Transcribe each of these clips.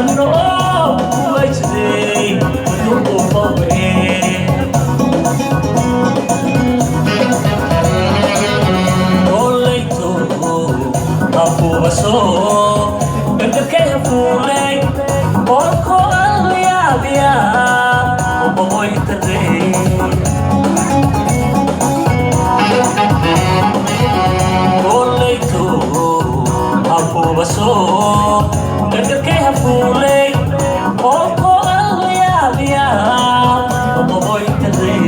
know why today you go away. Olay to ako baso, nagkakaya fulay, orko ang liya-liya, umamoy taday. Olay to ako baso, nagkakaya fulay, orko ang liya-liya, umamoy taday.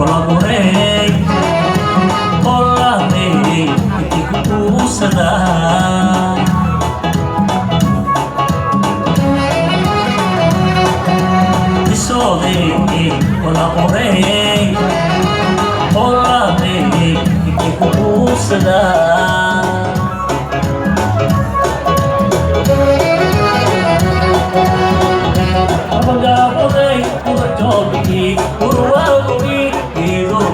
Palaborei, olahei, itiku sadar. Isodei, palaborei, olahei, itiku sadar. Abang-abang udah jogi, urwagi.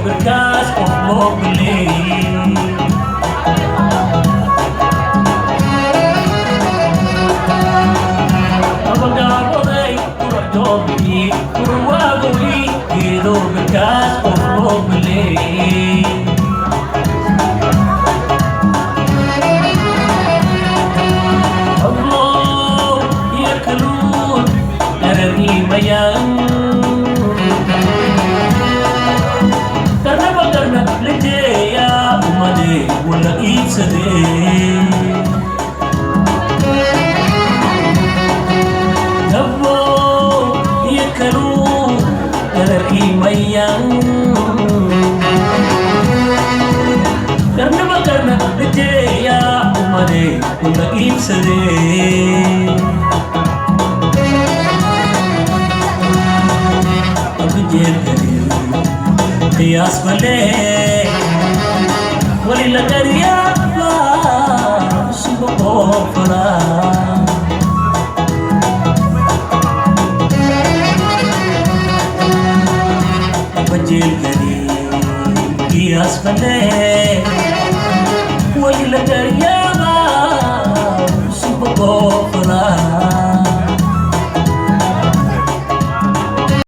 Berkas mau beli abang boleh kurang jogi kurang beli hidup berkas mau beli Allah ya kelun dari mayang wala iitsade Nabo iyakalu narakimayang karna najaya umade wala iitsade abijel kare qiyas bale ولله دريابا سبقوا فلا بجيل قريب قياس فلي ولله دريابا